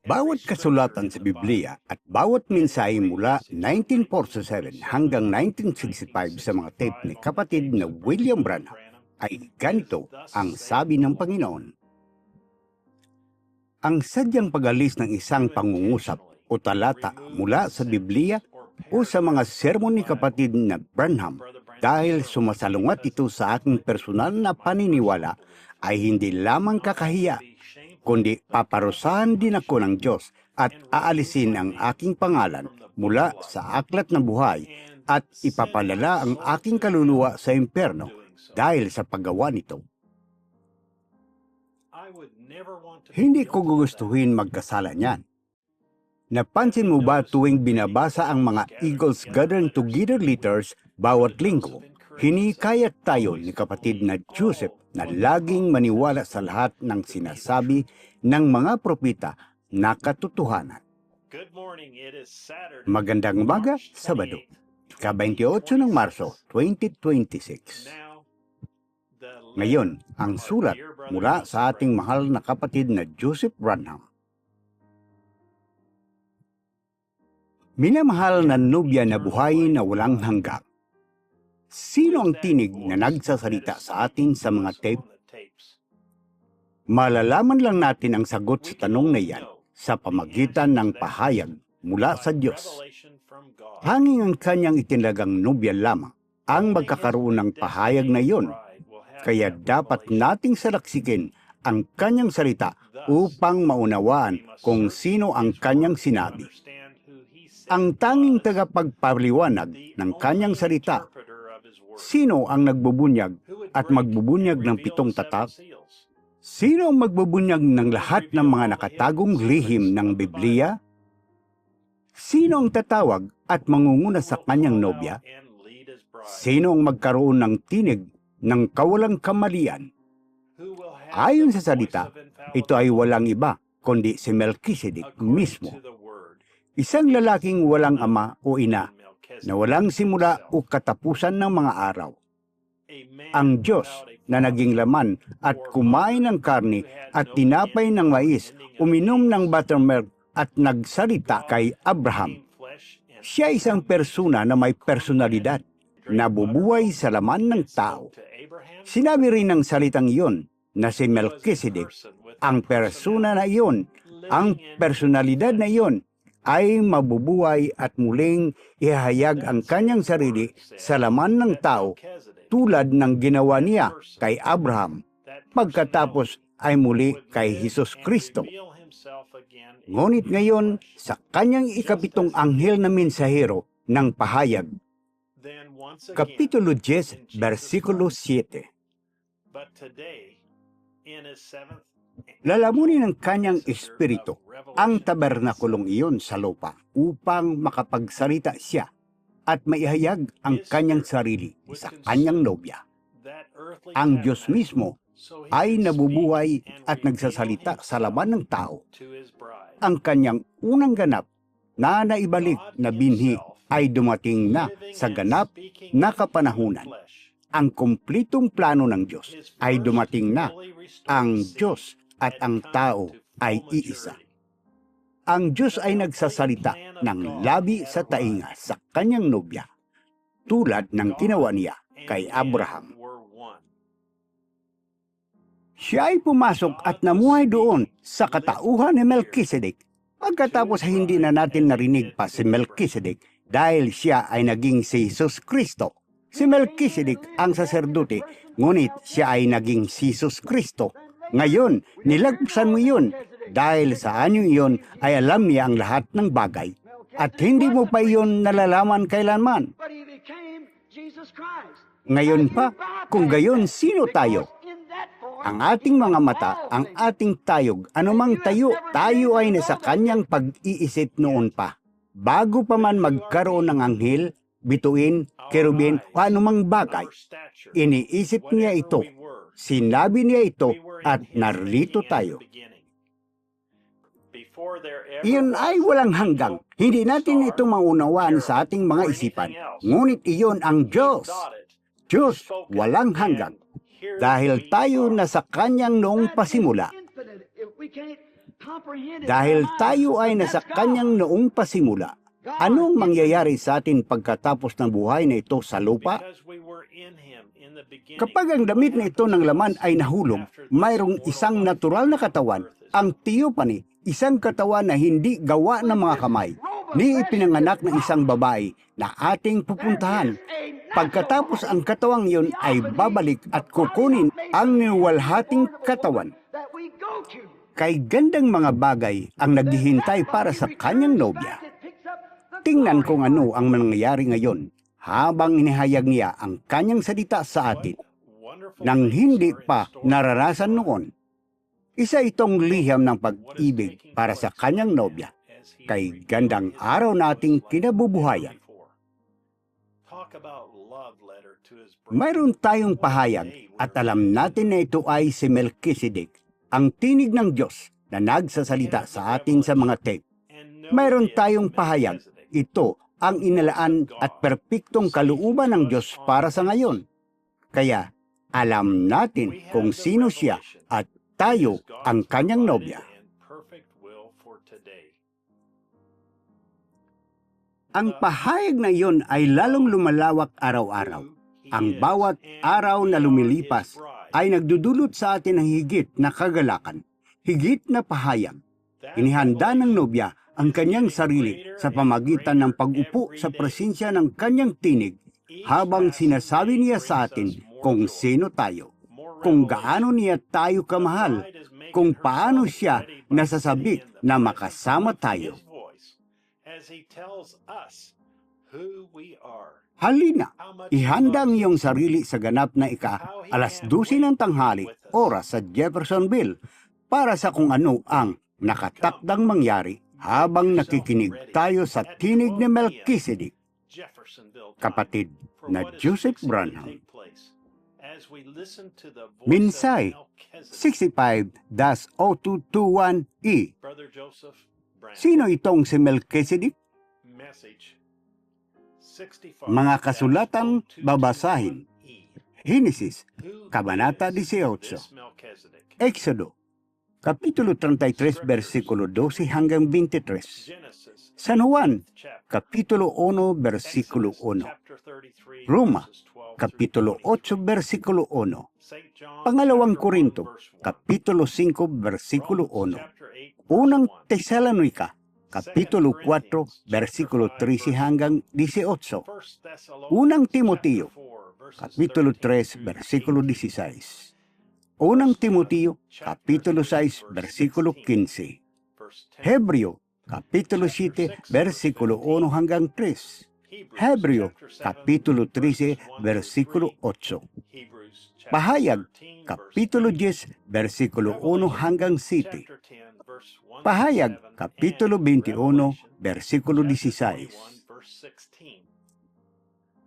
Bawat kasulatan sa Biblia at bawat mensahe mula 1947 hanggang 1965 sa mga tape ni kapatid na William Branham ay ganito ang sabi ng Panginoon. Ang sadyang pag-alis ng isang pangungusap o talata mula sa Biblia o sa mga sermon ni kapatid na Branham dahil sumasalungat ito sa aking personal na paniniwala ay hindi lamang kakahiya, kundi paparusahan din ako ng Diyos at aalisin ang aking pangalan mula sa aklat ng buhay at ipapalala ang aking kaluluwa sa impyerno dahil sa paggawa nito. Hindi ko gugustuhin magkasala niyan. Napansin mo ba tuwing binabasa ang mga Eagles Gathering Together letters bawat linggo, hinikayat tayo ni kapatid na Joseph na laging maniwala sa lahat ng sinasabi ng mga propeta na katotohanan. Magandang umaga, Sabado, ika-28 ng Marso, 2026. Ngayon, ang sulat mula sa ating mahal na kapatid na Joseph Branham. Minamahal na nobya na buhay na walang hanggang. Sino ang tinig na nagsasalita sa atin sa mga tape? Malalaman lang natin ang sagot sa tanong na iyan sa pamagitan ng pahayag mula sa Diyos. Hanging ang kanyang itinalagang nobya lamang ang magkakaroon ng pahayag na iyon. Kaya dapat nating salaksikin ang kanyang salita upang maunawaan kung sino ang kanyang sinabi. Ang tanging tagapagpaliwanag ng kanyang salita, sino ang nagbubunyag at magbubunyag ng 7 tatak? Sino ang magbubunyag ng lahat ng mga nakatagong lihim ng Biblia? Sino ang tatawag at mangunguna sa kanyang nobya? Sino ang magkaroon ng tinig ng kawalang kamalian? Ayon sa salita, ito ay walang iba kundi si Melchizedek mismo. Isang lalaking walang ama o ina na walang simula o katapusan ng mga araw. Ang Diyos na naging laman at kumain ng karne at tinapay ng mais, uminom ng buttermilk at nagsalita kay Abraham. Siya isang persona na may personalidad, nabubuhay sa laman ng tao. Sinabi rin ng salitang iyon na si Melchizedek, ang persona na iyon, ang personalidad na iyon, ay mabubuhay at muling ihahayag ang kanyang sarili sa laman ng tao tulad ng ginawa niya kay Abraham pagkatapos ay muli kay Hesus Kristo. Ngunit ngayon sa kanyang ika-7 anghel na mensahero ng pahayag, Kapitulo 10, versikulo 7. Lalamunin ng kanyang espiritu ang tabernakulong iyon sa lupa upang makapagsalita siya at maihayag ang kanyang sarili sa kanyang nobya. Ang Diyos mismo ay nabubuhay at nagsasalita sa laman ng tao. Ang kanyang unang ganap na naibalik na binhi ay dumating na sa ganap na kapanahunan. Ang kumplitong plano ng Diyos ay dumating na. Ang Diyos at ang tao ay iisa. Ang Diyos ay nagsasalita ng labi sa tainga sa kanyang nobya, tulad ng ginawa niya kay Abraham. Siya ay pumasok at namuhay doon sa katauhan ni Melchizedek. Pagkatapos hindi na natin narinig pa si Melchizedek dahil siya ay naging si Jesus Kristo. Si Melchizedek ang saserdote, ngunit siya ay naging si Jesus Kristo. Ngayon, nilagpasan mo yun dahil sa anyong iyon ay alam niya ang lahat ng bagay at hindi mo pa iyon nalalaman kailanman. Ngayon pa, kung gayon, sino tayo? Ang ating mga mata, ang ating tayog, anumang tayo ay nasa kanyang pag-iisip noon pa. Bago pa man magkaroon ng anghel, bituin, kerubin, o anumang bagay, iniisip niya ito. Sinabi niya ito at narito tayo. Iyon ay walang hanggang. Hindi natin ito maunawaan sa ating mga isipan. Ngunit iyon ang Diyos. Diyos walang hanggang. Dahil tayo nasa Kanyang noong pasimula. Dahil tayo ay nasa Kanyang noong pasimula, anong mangyayari sa atin pagkatapos ng buhay na ito sa lupa? Kapag ang damit na ito ng laman ay nahulog, mayroong isang natural na katawan, ang theophany, isang katawan na hindi gawa ng mga kamay, ni ipinanganak ng isang babae na ating pupuntahan. Pagkatapos ang katawang yun ay babalik at kukunin ang niwalhating katawan. Kay gandang mga bagay ang naghihintay para sa kanyang nobya. Tingnan kung ano ang mangyayari ngayon habang inihayag niya ang kanyang salita sa atin nang hindi pa naranasan noon. Isa itong liham ng pag-ibig para sa kanyang nobya kay gandang araw nating kinabubuhayan. Mayroon tayong pahayag at alam natin na ito ay si Melchizedek, ang tinig ng Diyos na nagsasalita sa atin sa mga tape. Mayroon tayong pahayag, ito ang inalaan at perpektong kalooban ng Diyos para sa ngayon. Kaya alam natin kung sino siya at tayo ang kanyang nobya. Ang pahayag na iyon ay lalong lumalawak araw-araw. Ang bawat araw na lumilipas ay nagdudulot sa atin ng higit na kagalakan, higit na pahayag. Inihanda ng nobya ang kanyang sarili sa pamagitan ng pag-upo sa presensya ng kanyang tinig habang sinasabi niya sa atin kung sino tayo, kung gaano niya tayo kamahal, kung paano siya nasasabik na makasama tayo. Halina, ihanda ang iyong sarili sa ganap na alas 12 ng tanghali, oras sa Jeffersonville, para sa kung ano ang nakatakdang mangyari habang nakikinig tayo sa tinig ni Melchizedek. Kapatid na Joseph Branham. Minsay 65-0221E. Sino itong si Melchizedek? Mga kasulatang babasahin. Henesis, Kabanata 18. Exodo, Kapitulo 33, versikulo 12 hanggang 23. San Juan, Kapitulo 1, versikulo 1. Roma, Kapitulo 8, versikulo 1. Pangalawang Korinto, Kapitulo 5, versikulo 1. Unang Tesalonika, Kapitulo 4, versikulo 13 hanggang 18. Unang Timoteo, Kapitulo 3, versikulo 16. Unang Timoteo, Kapitulo 6, versikulo 15. Hebreo, Kapitulo 7, versikulo 1 hanggang 3. Hebreo, Kapitulo 13, versikulo 8. Pahayag, Kapitulo 10, versikulo 1 hanggang 7. Pahayag, Kapitulo 21, versikulo 16.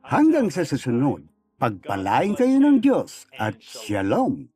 Hanggang sa susunod, pagpalain kayo ng Diyos at Shalom.